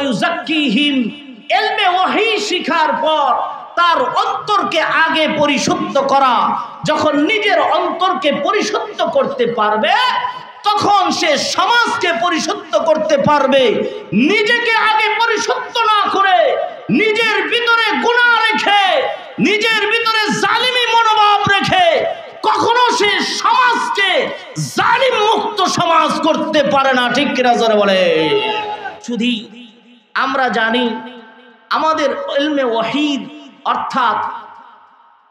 ইউযাক্কিহিম, ইলমে ওহী শিখার পর তার অন্তরকে আগে পরিশুদ্ধ করা। যখন নিজের অন্তরকে পরিশুদ্ধ করতে পারবে তখন সে সমাজকে পরিশুদ্ধ করতে পারবে। নিজেকে আগে পরিশুদ্ধ না করে নিজের ভিতরে গুনাহ রেখে নিজের ভিতরে জালিমি মনোভাব রেখে কখনো সে সমাজকে জালিম মুক্ত সমাজ করতে পারে না। ঠিক কিনা জোরে বলে? শুধু আমরা জানি আমাদের ইলমে ওয়াহিদ অর্থাৎ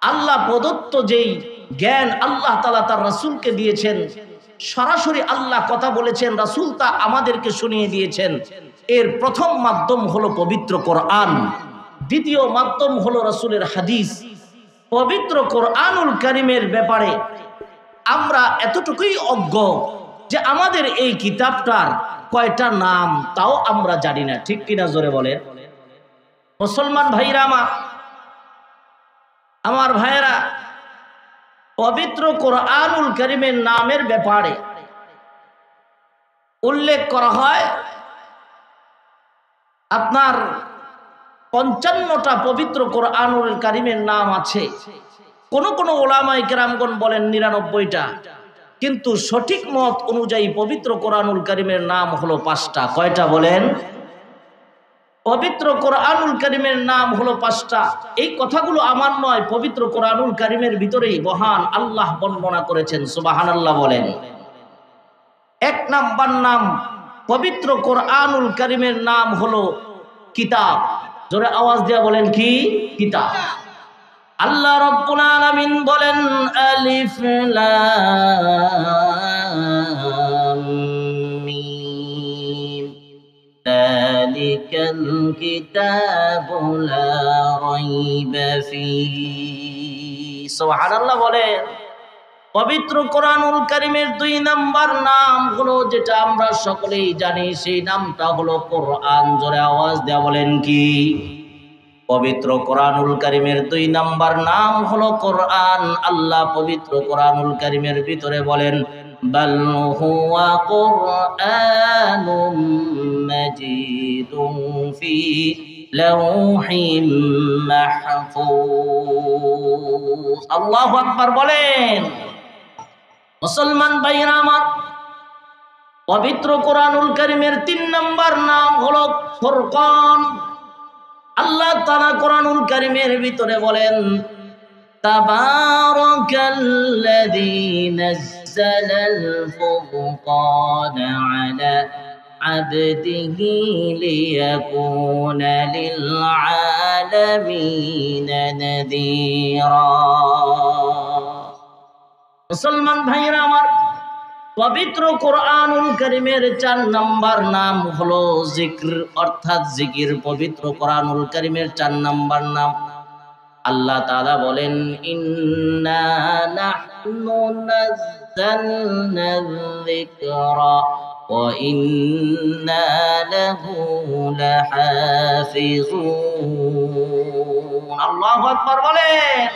আল্লাহ প্রদত্ত যেই জ্ঞান আল্লাহ তাআলা তার রাসূলকে দিয়েছেন, সরাসরি আল্লাহ কথা বলেছেন, রাসূল তা আমাদেরকে শুনিয়ে দিয়েছেন। এর প্রথম মাধ্যম হলো পবিত্র কোরআন, দ্বিতীয় মাধ্যম হলো রাসূলের হাদিস। পবিত্র কোরআনুল কারীমের ব্যাপারে আমরা এতটুকুই অজ্ঞ যে আমাদের এই কিতাবটার কয়টা নাম তাও আমরা জানি না। ঠিক কিনা জোরে বলেন? মুসলমান ভাইরা আমার ভাইয়েরা, পবিত্র কোরআনুল কারীমের নামের ব্যাপারে উল্লেখ করা হয় আপনার 55টা পবিত্র কোরআনুল কারীমের নাম আছে। কোন কোন উলামায়ে কেরামগণ বলেন 99টা, কিন্তু সঠিক মত অনুযায়ী পবিত্র কোরআনুল কারীমের নাম হলো 5টা। কয়টা বলেন? পবিত্র কোরআনুল কারীমের নাম হলো 5টা। এই কথাগুলো আমার নয়, পবিত্র কোরআনুল কারীমের ভিতরেই মহান আল্লাহ বর্ণনা করেছেন। সুবহানাল্লাহ বলেন। 1 নাম্বার নাম পবিত্র কোরআনুল কারীমের নাম হলো কিতাব। জোরে আওয়াজ দিয়া বলেন, কি? কিতাব। আল্লাহ রাব্বুল আলামিন বলেন আলিফ লাম মিম যালিকাল কিতাবু লা রাইবা ফীহি। সুবহানাল্লাহ বলেন। পবিত্র কোরআনুল কারীমের 2 নাম্বার নাম হলো যেটা আমরা সকলেই জানি, সেই নামটা হলো কোরআন। জোরে আওয়াজ দেয়া বলেন, কি? পবিত্র কোরআনুল কারীমের 2 নাম্বার নাম হলো কোরআন। আল্লাহ পবিত্র কোরআনুল কারীমের ভিতরে বলেন বাল হুয়া কুরআনুম মাজিদুন ফি লাওহিম মাহফুজ। আল্লাহু আকবার বলেন। মুসলমান ভাইরা আমার, পবিত্র কোরআনুল কারীমের 3 নাম্বার নাম হলো ফুরকান। আল্লাহ তাআলা কোরআনুল কারীমের ভিতরে বলেন তাবারাকাল্লাযী নাযালাল ফুরকানা আলা আবদিহি লিয়াকুনা লিল আলামিনা নাযীরা। মুসলমান ভাইরা আমার, পবিত্র কোরআনুল কারীমের 4 নাম্বার নাম হলো জিক্র অর্থাৎ জিকির। পবিত্র কোরআনুল কারীমের 4 নাম্বার নাম আল্লাহ তাআলা বলেন ইন্না নাহনু নাযালনা যিকরা ওয়া ইন্না লাহু লাহাফিজুন। আল্লাহু আকবার বলেন।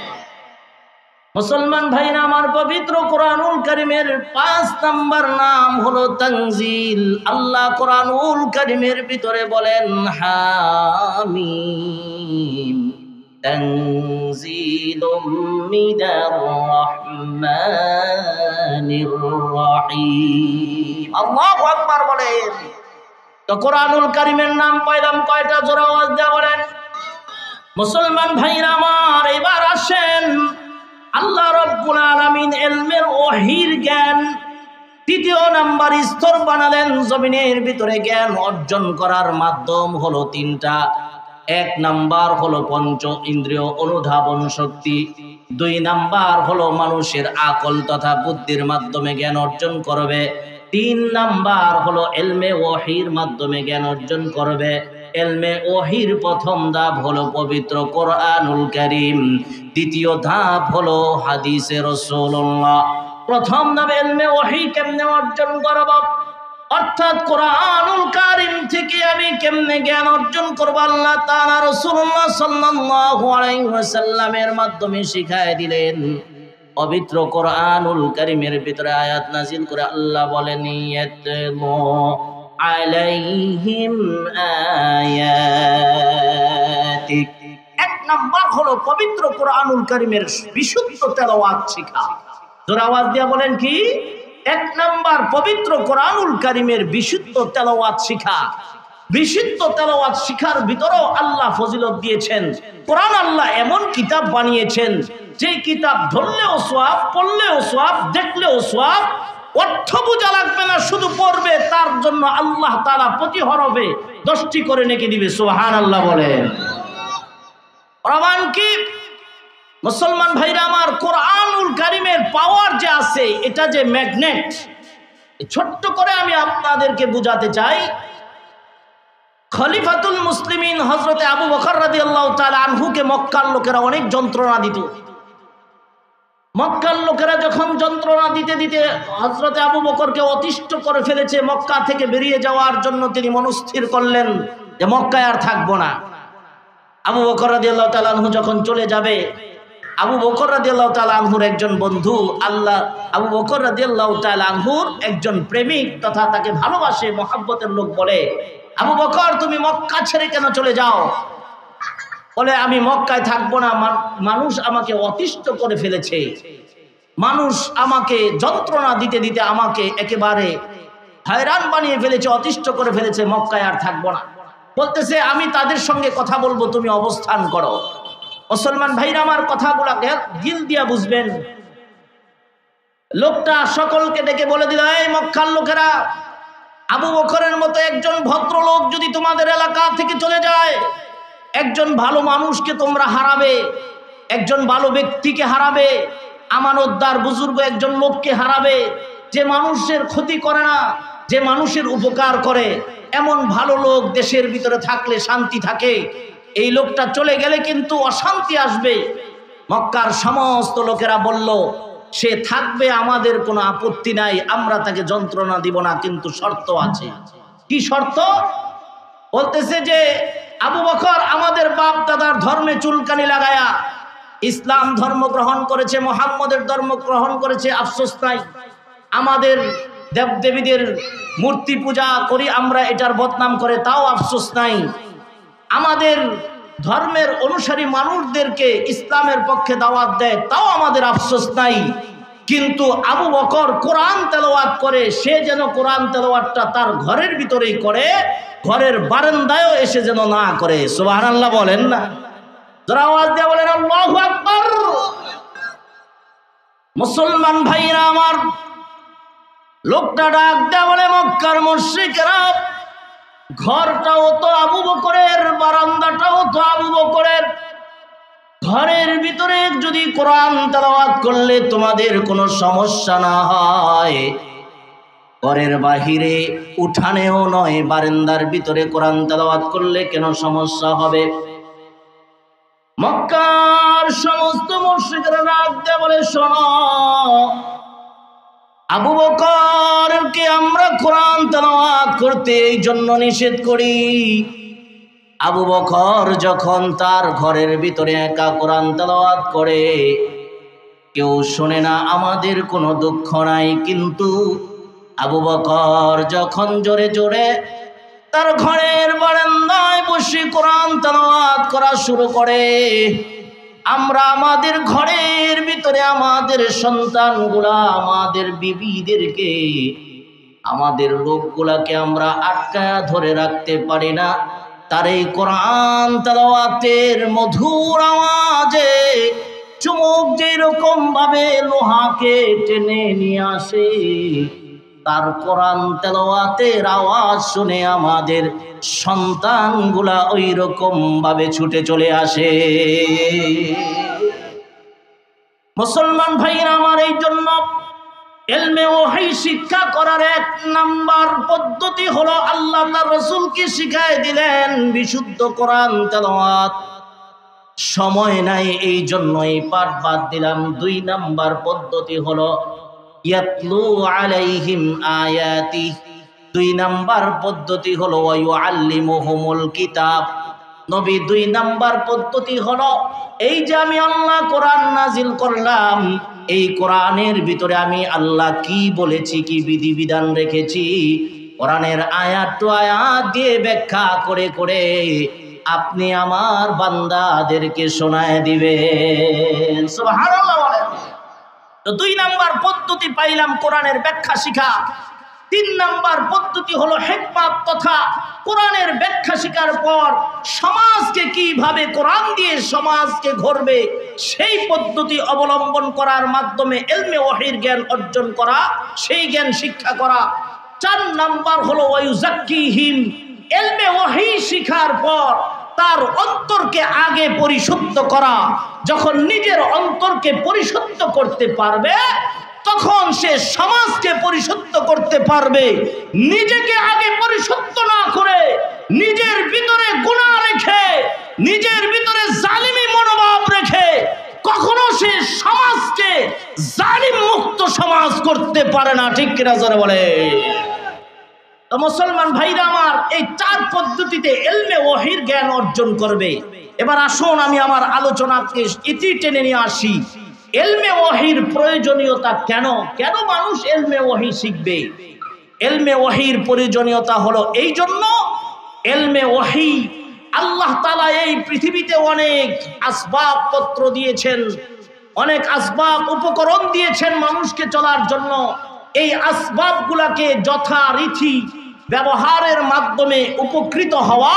মুসলমান ভাইরা আমার, পবিত্র কোরআনুল কারীমের 5 নাম্বার নাম হলো তানজিল। আল্লাহ কোরআনুল কারীমের ভিতরে বলেন হামিম তানজিলুম মিনার রাহমানির রহিম। আল্লাহু আকবার বলেন। তো কোরআনুল কারীমের নাম পাইলাম কয়টা? জোরে আওয়াজ দিয়ে বলেন। মুসলমান ভাইরা আমার, এবার আসেন আল্লাহ রাব্বুল আলামিন ইলমের ওহীর জ্ঞান 3য় নাম্বার স্তর বানালেন। জমিনের ভিতরে জ্ঞান অর্জন করার মাধ্যম হলো 3টা। 1 নাম্বার হলো পঞ্চ ইন্দ্রিয় অনুধাবন শক্তি, 2 নাম্বার হলো মানুষের আকল তথা বুদ্ধির মাধ্যমে জ্ঞান অর্জন করবে, 3 নাম্বার হলো ইলমে ওহীর মাধ্যমে জ্ঞান অর্জন করবে। ইলমে ওহীর প্রথম ধাপ হলো পবিত্র কোরআনুল কারীম, দ্বিতীয় ধাপ হলো হাদিসে রাসূলুল্লাহ। প্রথম ধাপ ইলমে ওহী কেমনে অর্জন করব, অর্থাৎ কোরআনুল কারীম থেকে আমি কেমনে জ্ঞান অর্জন করব, আল্লাহ তাআলা রাসূলুল্লাহ সাল্লাল্লাহু আলাইহি ওয়াসাল্লামের মাধ্যমে শিখায় দিলেন। পবিত্র কোরআনুল কারীমের ভিতরে আয়াত নাজিল করে আল্লাহ বলেন ইয়াতলু আলাইহিম আয়াতিক। এক নাম্বার হলো পবিত্র কোরআনুল কারীমের বিশুদ্ধ তেলাওয়াত শেখা। জোরে আওয়াজ দিয়ে বলেন কি? এক নাম্বার পবিত্র কোরআনুল কারীমের বিশুদ্ধ তেলাওয়াত শেখা। বিশুদ্ধ তেলাওয়াত শিখার ভিতরেও আল্লাহ ফজিলত দিয়েছেন। কোরআন আল্লাহ এমন কিতাব বানিয়েছেন যে কিতাব ধরলেও সওয়াব, পড়লেও সওয়াব, দেখলেও সওয়াব। অর্থ বোঝা লাগবে না, শুধু পড়বে, তার জন্য আল্লাহ তাআলা প্রতি হরফে 10টি করে নেকি দিবে। সুবহানাল্লাহ বলেন। প্রমাণ কি? মুসলমান ভাইরা আমার, কোরআনুল কারীমের পাওয়ার যে আছে, এটা যে ম্যাগনেট। ছোট্ট করে আমি আপনাদেরকে বুঝাতে চাই। খলিফাতুল মুসলিমিন হযরতে আবু বকর রাদিয়াল্লাহু তাআলা আনহুকে মক্কার লোকেরা অনেক যন্ত্রণা দিত। মক্কার লোকেরা যখন যন্ত্রণা দিতে দিতে হযরতে আবু বকরকে অতিষ্ঠ করে ফেলেছে, মক্কা থেকে বেরিয়ে যাওয়ার জন্য তিনি মনস্থির করলেন যে মক্কায় আর থাকবো না। আবু বকর রাদিয়াল্লাহু তাআলা আনহু যখন চলে যাবে, আবু বকর রাদিয়াল্লাহু তাআলা আনহুর একজন বন্ধু, আবু বকর রাদিয়াল্লাহু তাআলা আনহুর একজন প্রেমিক তথা তাকে ভালোবাসে, মহব্বতের লোক বলে, আবু বকর তুমি মক্কা ছেড়ে কেন চলে যাও? বলে আমি মক্কায় থাকবো না, মানুষ আমাকে অতিষ্ঠ করে ফেলেছে, মানুষ আমাকে যন্ত্রণা দিতে দিতে আমাকে একেবারে হয়রান বানিয়ে ফেলেছে, অতিষ্ঠ করে ফেলেছে, মক্কায় আর থাকবো না। বলতেছে আমি তাদের সঙ্গে কথা বলবো, তুমি অবস্থান করো। মুসলমান ভাইরা আমার, কথাগুলোকে দিল দিয়া বুঝবেন। লোকটা সকলকে ডেকে বলে দিল, এই মক্কার লোকেরা, আবু বকরের মতো একজন ভদ্রলোক যদি তোমাদের এলাকা থেকে চলে যায়, একজন ভালো মানুষকে তোমরা হারাবে, একজন ভালো ব্যক্তিকে হারাবে, আমানতদার বুজুর্গ একজন লোককে হারাবে, যে মানুষের ক্ষতি করে না, যে মানুষের উপকার করে, এমন ভালো লোক দেশের ভিতরে থাকলে শান্তি থাকে। এই লোকটা চলে গেলে কিন্তু অশান্তি আসবে। মক্কার সমস্ত লোকেরা বলল, সে থাকবে, আমাদের কোনো আপত্তি নাই, আমরা তাকে যন্ত্রণা দিব না, কিন্তু শর্ত আছে। কি শর্ত? বলতেছে যে আবু বকর আমাদের বাপ দাদার ধর্মে চুলকানি লাগায়া ইসলাম ধর্ম গ্রহণ করেছে, মুহাম্মদের ধর্ম গ্রহণ করেছে, আফসোস নাই। আমাদের দেবদেবীদের মূর্তি পূজা করি আমরা, এটার বদনাম করে, তাও আফসোস নাই। আমাদের ধর্মের অনুসারী মানুষদেরকে ইসলামের পক্ষে দাওয়াত দেয়, তাও আমাদের আফসোস নাই। কিন্তু আবু বকর কোরআন তেলাওয়াত করে, সে যেন কোরআন তেলাওয়াতটা তার ঘরের ভিতরেই করে, ঘরের বারান্দায়ও এসে যেন না করে। সুবহানাল্লাহ বলেন না? যারা আওয়াজ দিয়ে বলেন আল্লাহু আকবার। মুসলমান ভাইরা আমার, লোকটা ডাক দেয়া বলে, মক্কার মুশরিকরা, ঘরটাও তো আবু বকরের, বারান্দাটাও তো আবু বকরের, ঘরের ভিতরে যদি কোরআন তেলাওয়াত করলে তোমাদের কোনো সমস্যা না হয়, ঘরের বাহিরে উঠানেও নয়, বারান্দার ভিতরে কোরআন তেলাওয়াত করলে কেন সমস্যা হবে? মক্কার সমস্ত মুশরিকরা ডাক দেয়া বলে, শোনো, আবু বকরকে আমরা কোরআন তেলাওয়াত করতে এই জন্য নিষেধ করি, আবু বকর যখন তার ঘরের ভিতরে একা কোরআন তেলাওয়াত করে কেউ শোনে না, আমাদের কোনো দুঃখ নাই। কিন্তু আবু বকর যখন জোরে জোরে তার ঘরের বারান্দায় বসে কোরআন তেলাওয়াত করা শুরু করে, আমরা আমাদের ঘরের ভিতরে আমাদের সন্তানগুলা, আমাদের বিবিদেরকে, আমাদের লোকগুলাকে আমরা আটকায়া ধরে রাখতে পারি না। তার এই কোরআন তেলাওয়াতের মধুর আওয়াজে চুমুক যেরকম ভাবে লোহাকে টেনে নিয়ে আসে, তার কোরআন তেলাওয়াতের আওয়াজ শুনে আমাদের সন্তানগুলা ওই রকম ভাবে ছুটে চলে আসে। মুসলমান ভাইরা আমার, এই জন্য ইলমে ওহী শিক্ষা করার এক নাম্বার পদ্ধতি হলো আল্লাহ তার রাসূলকে শিখায় দিলেন বিশুদ্ধ কোরআন তেলাওয়াত। সময় নাই, এই জন্য এই পাঠ বাদ দিলাম। 2 নাম্বার পদ্ধতি হলো ইয়াতলু আলাইহিম আয়াতি। 2 নাম্বার পদ্ধতি হলো ওয়ায়ুআল্লিমুহুমুল কিতাব। নবী 2 নাম্বার পদ্ধতি হলো, এই যে আমি আল্লাহ কোরআন নাজিল করলাম, এই কোরআনের ভিতরে আমি আল্লাহ কি বলেছি, কি বিধিবিধান রেখেছি, কোরআনের আয়াত টু আয়াত দিয়ে ব্যাখ্যা করে করে আপনি আমার বান্দাদেরকে শোনায় দিবেন। সুবহানাল্লাহ বলেন। তো 2 নাম্বার পদ্ধতি পাইলাম কোরআনের ব্যাখ্যা শিখা। 3 নাম্বার পদ্ধতি হলো হিকমত তথা কোরআনের ব্যাখ্যা শিকার পর সমাজকে কিভাবে কোরআন দিয়ে সমাজকে গড়বে সেই পদ্ধতি অবলম্বন করার মাধ্যমে ইলমে ওয়াহির জ্ঞান অর্জন করা, সেই জ্ঞান শিক্ষা করা। 4 নাম্বার হলো ওয়ায়ুযাক্কিহিম, ইলমে ওয়াহি শিখার পর তার অন্তরকে আগে পরিশুদ্ধ করা। যখন নিজের অন্তরকে পরিশুদ্ধ করতে পারবে তখন সে সমাজকে পরিশুদ্ধ করতে পারবে। নিজেকে আগে পরিশুদ্ধ না করে নিজের ভিতরে গুনাহ রেখে নিজের ভিতরে জালিমি মনোভাব রেখে কখনো সে সমাজকে জালিম মুক্ত সমাজ করতে পারে না। ঠিক কিনা জোরে বলে? তো মুসলমান ভাইরা আমার, এই 4 পদ্ধতিতে ইলমে ওয়াহির জ্ঞান অর্জন করবে। এবার আসুন আমি আমার আলোচনাকে ইতি টেনে নিয়ে আসি। ইলমে ওয়াহির প্রয়োজনীয়তা কেন? কেন মানুষ ইলমে ওয়াহি শিখবে? ইলমে ওয়াহির প্রয়োজনীয়তা হলো এই জন্য, ইলমে ওয়াহি আল্লাহ তাআলা এই পৃথিবীতে অনেক আসবাব পত্র দিয়েছেন, অনেক আসবাব উপকরণ দিয়েছেন মানুষকে চলার জন্য। এই আসবাবগুলোকে যথারীতি ব্যবহারের মাধ্যমে উপকৃত হওয়া।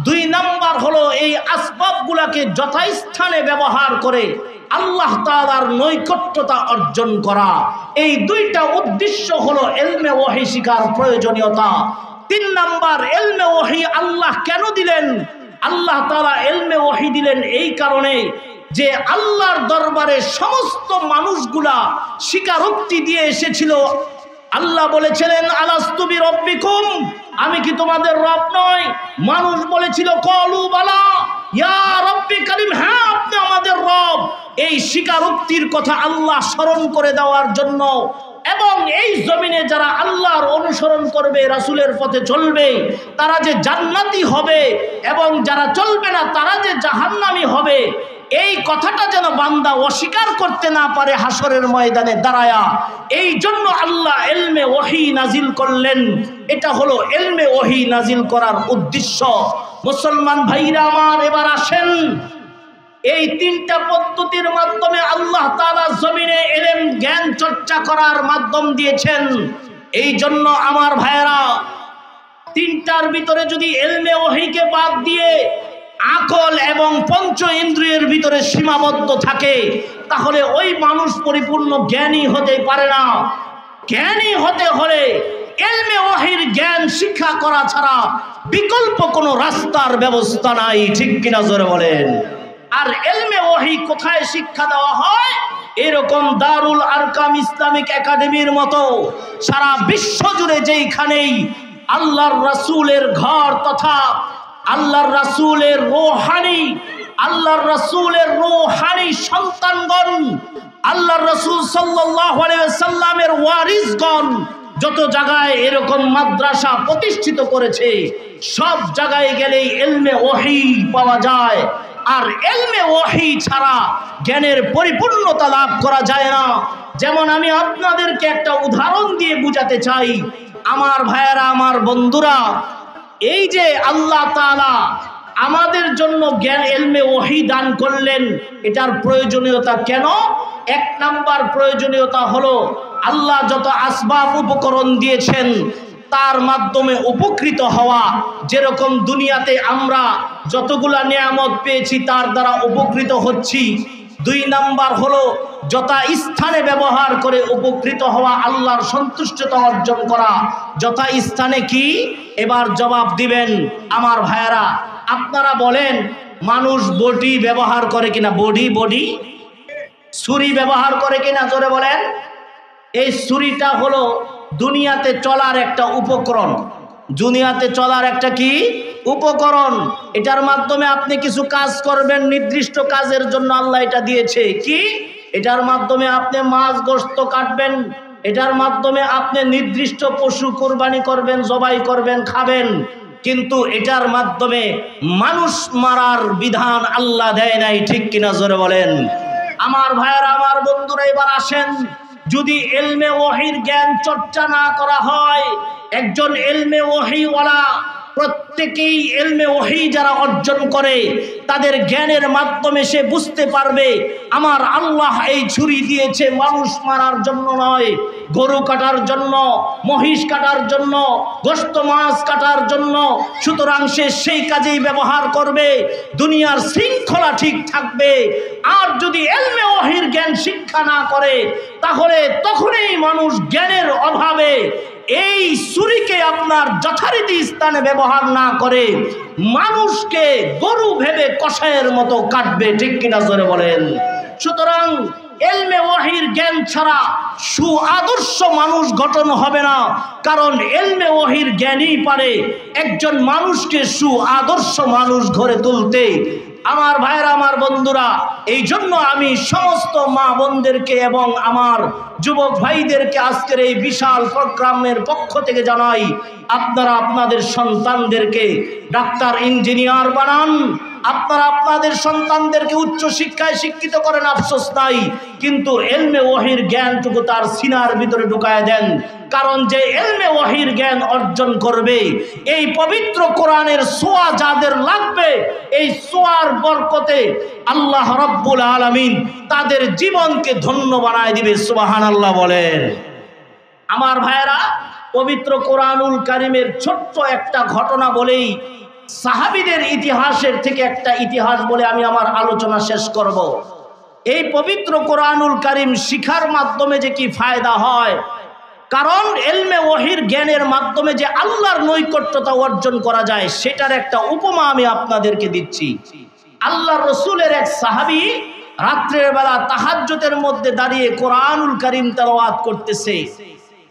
2 নাম্বার হলো এই আসবাবগুলোকে যথাস্থানে ব্যবহার করে আল্লাহ তাআলার নৈকট্যতা অর্জন করা। এই 2টা উদ্দেশ্য হলো ইলমে ওয়াহি শিখার প্রয়োজনীয়তা। 3 নাম্বার, ইলমে ওয়াহি আল্লাহ কেন দিলেন? আল্লাহ তাআলা ইলমে ওয়াহি দিলেন এই কারণে যে আল্লাহর দরবারে সমস্ত মানুষগুলা স্বীকারোক্তি দিয়ে এসেছিল। আল্লাহ বলেছিলেন আলাস্তু বিরব্বিকুম, আমি কি তোমাদের রব নই? মানুষ বলেছিল ক্বালু বালা ইয়া রব্বি কারীম, হ্যাঁ আপনি আমাদের রব। এই স্বীকারোক্তির কথা আল্লাহ স্মরণ করে দেওয়ার জন্য এবং এই জমিনে যারা আল্লাহর অনুসরণ করবে, রাসূলের পথে চলবে, তারা যে জান্নাতি হবে এবং যারা চলবে না তারা যে জাহান্নামী হবে, এই কথাটা যেন বান্দা অস্বীকার করতে না পারে হাসরের ময়দানে দাঁড়ায়া। এই জন্য আল্লাহ ইলমে ওয়াহি নাজিল করলেন। এটা হলো ইলমে ওয়াহি নাজিল করার উদ্দেশ্য। মুসলমান ভাইরা আমার, এবার আসেন এই 3টা পদ্ধতির মাধ্যমে আল্লাহ তাআলা জমিনে ইলম জ্ঞান চর্চা করার মাধ্যম দিয়েছেন। এই জন্য আমার ভাইয়েরা, 3টার ভিতরে যদি ইলমে ওয়াহিকে বাদ দিয়ে আকল এবং পঞ্চ ইন্দ্রিয়ের ভিতরে সীমাবদ্ধ থাকে তাহলে ওই মানুষ পরিপূর্ণ জ্ঞানী হতে পারে না। জ্ঞানী হতে হলে ইলমে ওয়াহির জ্ঞান শিক্ষা করা ছাড়া বিকল্প কোনো রাস্তার ব্যবস্থা নাই। ঠিক কিনা জোরে বলেন? আর ইলমে ওয়াহি কোথায় শিক্ষা দেওয়া হয়? এরকম দারুল আরকাম ইসলামিক একাডেমির মতো সারা বিশ্ব জুড়ে যেখানেই আল্লাহর রাসূলের ঘর তথা আল্লাহর রাসূলের রূহানি সন্তানগণ, আল্লাহর রাসূল সাল্লাল্লাহু আলাইহি ওয়াসাল্লামের ওয়ারিসগণ যত জায়গায় এরকম মাদ্রাসা প্রতিষ্ঠিত করেছে, সব জায়গায় গেলেই ইলমে ওয়াহি পাওয়া যায়। আর ইলমে ওয়াহি ছাড়া জ্ঞানের পরিপূর্ণতা লাভ করা যায় না। যেমন আমি আপনাদেরকে একটা উদাহরণ দিয়ে বুঝাতে চাই। আমার ভাইয়েরা, আমার বন্ধুরা, এই যে আল্লাহ তাআলা আমাদের জন্য জ্ঞান ইলমে ওয়াহি দান করলেন, এটার প্রয়োজনীয়তা কেন? 1 নাম্বার প্রয়োজনীয়তা হলো আল্লাহ যত আসবাব উপকরণ দিয়েছেন তার মাধ্যমে উপকৃত হওয়া। যেরকম দুনিয়াতে আমরা যতগুলা নিয়ামত পেয়েছি তার দ্বারা উপকৃত হচ্ছি। 2 নাম্বার হলো যথা স্থানে ব্যবহার করে উপকৃত হওয়া, আল্লাহর সন্তুষ্টতা অর্জন করা। যথা স্থানে কি? এবার জবাব দিবেন আমার ভাইয়েরা। আপনারা বলেন মানুষ বডি ব্যবহার করে কিনা? বডি ছুরি ব্যবহার করে কিনা? জোরে বলেন। এই ছুরিটা হলো দুনিয়াতে চলার একটা উপকরণ। দুনিয়াতে চলার একটা কি উপকরণ? এটার মাধ্যমে আপনি কিছু কাজ করবেন, নির্দিষ্ট কাজের জন্য আল্লাহ এটা দিয়েছে। কি? এটার মাধ্যমে আপনি মাছ গোশত কাটবেন, এটার মাধ্যমে আপনি নির্দিষ্ট পশু কুরবানি করবেন, জবাই করবেন, খাবেন। কিন্তু এটার মাধ্যমে মানুষ মারার বিধান আল্লাহ দেয় নাই। ঠিক কিনা জোরে বলেন? আমার ভাইয়েরা, আমার বন্ধুরা, এবার আসেন যদি ইলমে ওহীর জ্ঞান চর্চা না করা হয়, একজন ইলমে ওহীওয়ালা প্রত্যেকেই ইলমে ওহী যারা অর্জন করে তাদের জ্ঞানের মাধ্যমে সে বুঝতে পারবে আমার আল্লাহ এই ছুরি দিয়েছে মানুষ মারার জন্য নয়, গরু কাটার জন্য, মহিষ কাটার জন্য, গোশত মাছ কাটার জন্য। সুতরাং সে সেই কাজেই ব্যবহার করবে, দুনিয়ার শৃঙ্খলা ঠিক থাকবে। আর যদি ইলমে ওহীর জ্ঞান শিক্ষা না করে তাহলে তখনই মানুষ জ্ঞানের অভাবে এই ছুরিকে আপনার যথারীতি স্থানে ব্যবহার না করে মানুষকে গরু ভেবে কষায়ের মতো কাটবে, ঠিক কিনা জোরে বলেন। সুতরাং ইলমে ওহীর জ্ঞান ছাড়া সুআদর্শ মানুষ গঠন হবে না, কারণ ইলমে ওহীর জ্ঞানই পারে একজন মানুষকে সুআদর্শ মানুষ গড়ে তুলতে। আমার ভাইরা, আমার বন্ধুরা, এই জন্য আমি সমস্ত মা বোনদেরকে এবং আমার যুবক ভাইদেরকে আজকের এই বিশাল প্রোগ্রামের পক্ষ থেকে জানাই, আপনারা আপনাদের সন্তানদেরকে ডাক্তার, ইঞ্জিনিয়ার বানান, আপনারা আপনাদের সন্তানদেরকে উচ্চ শিক্ষায় শিক্ষিত করেন, আফসোস নাই, কিন্তু ইলমে ওহীর জ্ঞানটুকু তার সিনার ভিতরে ঢুকায় দেন। কারণ যে ইলমে ওহীর জ্ঞান অর্জন করবে, এই পবিত্র কোরআনের ছোঁয়া যাদের লাগবে, এই ছোঁয়ার বরকতে আল্লাহ রাব্বুল আলামিন তাদের জীবনকে ধন্য বানায় দিবে। সুবহানাল্লাহ বলেন। আমার ভাইয়েরা, পবিত্র কোরআনুল কারীমের ছোট্ট একটা ঘটনা বলেই, সাহাবীদের ইতিহাসের থেকে একটা ইতিহাস বলে আমি আমার আলোচনা শেষ করব। এই পবিত্র কোরআনুল কারীম শিখার মাধ্যমে যে কি ফায়দা হয়, কারণ ইলমে ওহীর জ্ঞানের মাধ্যমে যে আল্লাহর নৈকট্যতা অর্জন করা যায় সেটার একটা উপমা আমি আপনাদেরকে দিচ্ছি। আল্লাহর রাসূলের এক সাহাবী রাত্রের বেলা তাহাজ্জুদের মধ্যে দাঁড়িয়ে কোরআনুল কারীম তেলাওয়াত করতেছে।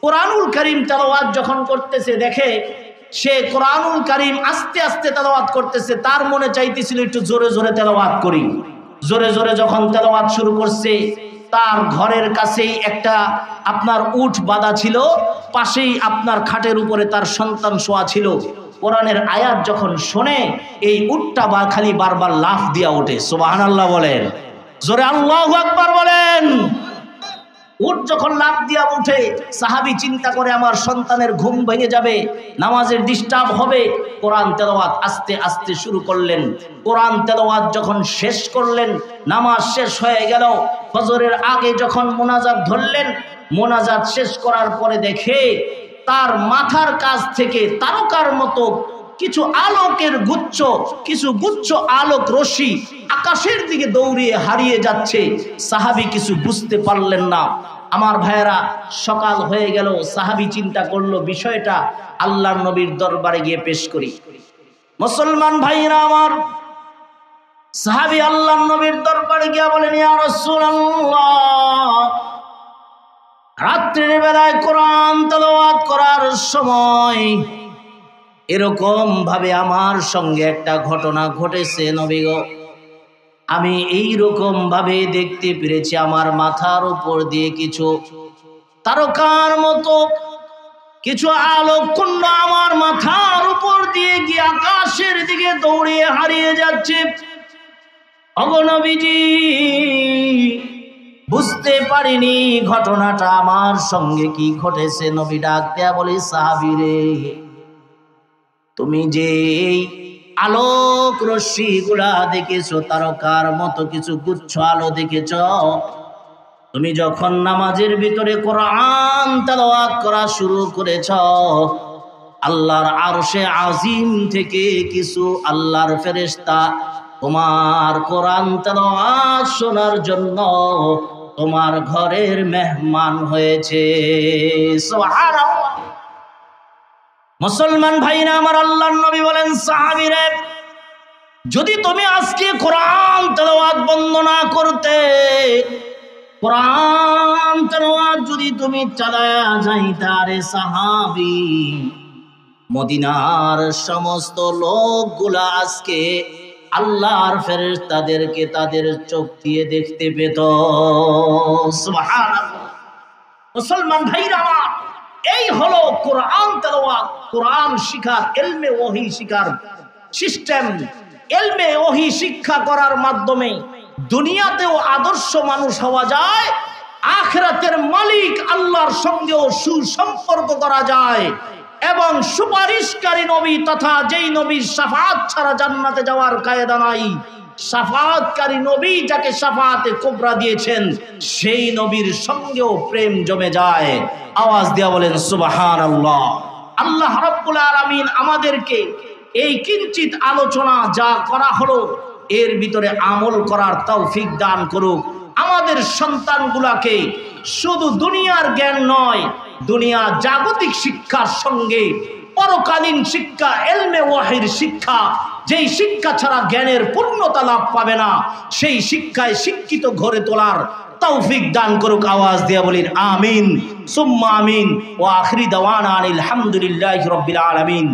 কোরআনুল কারীম তেলাওয়াত যখন করতেছে, দেখে সে কোরআনুল কারীম আস্তে আস্তে তেলাওয়াত করতেছে, তার মনে চাইতেছিল একটু জোরে জোরে তেলাওয়াত করি। জোরে জোরে যখন তেলাওয়াত শুরু করছে, তার ঘরের কাছেই একটা আপনার উট বাঁধা ছিল, পাশেই আপনার খাটের উপরে তার সন্তান শোয়া ছিল। কোরআনের আয়াত যখন শোনে, এই উটটা খালি বারবার লাফ দিয়া ওঠে। সুবহানাল্লাহ বলেন, জোরে আল্লাহু আকবার বলেন। উট যখন লাফ দিয়া উঠে, সাহাবী চিন্তা করে আমার সন্তানের ঘুম ভেঙে যাবে, নামাজের ডিস্টার্ব হবে। কোরআন তেলাওয়াত আস্তে আস্তে শুরু করলেন। কোরআন তেলাওয়াত যখন শেষ করলেন, নামাজ শেষ হয়ে গেল। ফজরের আগে যখন মোনাজাত ধরলেন, মোনাজাত শেষ করার পরে দেখে তার মাথার কাছ থেকে তারকার মতো কিছু আলোকের গুচ্ছ, কিছু গুচ্ছ আলোক রশ্মি আকাশের দিকে দৌড়িয়ে হারিয়ে যাচ্ছে। সাহাবী কিছু বুঝতে পারলেন না। আমার ভাইয়েরা, সকাল হয়ে গেল। সাহাবী চিন্তা করলো বিষয়টা আল্লাহর নবীর দরবারে গিয়ে পেশ করি। মুসলমান ভাইরা আমার, সাহাবী আল্লাহর নবীর দরবারে গিয়ে বলেন, ইয়া রাসূলুল্লাহ, রাত্রির বেলায় কোরআন তেলাওয়াত করার সময় এরকম ভাবে আমার সঙ্গে একটা ঘটনা ঘটেছে নবী গো। আমি এইরকম ভাবে দেখতে পেরেছি, আমার মাথার উপর দিয়ে কিছু তারকার মতো কিছু আলোককুণ্ড আমার মাথার উপর দিয়ে গিয়ে আকাশের দিকে দৌড়িয়ে হারিয়ে যাচ্ছে। ওগো নবীজি, বুঝতে পারিনি ঘটনাটা আমার সঙ্গে কি ঘটেছে। নবী ডাক দেয়া বলে, সাহাবী রে, তুমি যে আলোক রশ্মি গুলা দেখেছো, তারকার মতো কিছু গুচ্ছ আলো দেখেছ, তুমি যখন নামাজের ভিতরে কোরআন তেলাওয়াত করা শুরু করেছ, আল্লাহর আরশে আজিম থেকে কিছু আল্লাহর ফেরেশতা তোমার কোরআন তেলাওয়াত শোনার জন্য তোমার ঘরের মেহমান হয়েছে। সুবহানাল্লাহ। মুসলমান ভাইরা আমার, আল্লাহর নবী বলেন, সাহাবীরা, যদি তুমি আজকে কোরআন তেলাওয়াত বন্ধ না করতে, কোরআন তেলাওয়াত যদি তুমি চালায়া যাইতা রে সাহাবী, মদিনার সমস্ত লোকগুলা আজকে আল্লাহর ফেরেশতাদেরকে তাদের চোখ দিয়ে দেখতে পেত। সুবহানাল্লাহ। মুসলমান ভাইরা আমার, এই হলো কোরআন তেলাওয়াত, কোরআন শিখার, ইলমে ওহী শিখার সিস্টেম। ইলমে ওহী শিক্ষা করার মাধ্যমে দুনিয়াতেও আদর্শ মানুষ হওয়া যায়, আখিরাতের মালিক আল্লাহর সঙ্গেও সুসম্পর্ক করা যায় এবং সুপারিশকারী নবী তথা যেই নবীর শাফাআত ছাড়া জান্নাতে যাওয়ার কায়দা নাই, শাফাআতকারী নবী যাকে শাফাআতে কুবরা দিয়েছেন সেই নবীর সঙ্গেও প্রেম জমে যায়। আওয়াজ দিয়া বলেন সুবহানাল্লাহ। আল্লাহ রাব্বুল আলামিন আমাদেরকে এই কিঞ্চিত আলোচনা যা করা হলো এর ভিতরে আমল করার তৌফিক দান করুক। আমাদের সন্তানগুলাকে শুধু দুনিয়ার জ্ঞান নয়, দুনিয়া জাগতিক শিক্ষার সঙ্গে পরকালীন শিক্ষা, ইলমে ওয়াহির শিক্ষা, যেই শিক্ষা ছাড়া জ্ঞানের পূর্ণতা লাভ পাবে না, সেই শিক্ষায় শিক্ষিত গড়ে তোলার তৌফিক দান করুক। আওয়াজ দিয়ে বলিন আমিন সুম্মা আমিন। ওয়া আখিরি দাওয়ানা আলহামদুলিল্লাহি রাব্বিল আলামিন।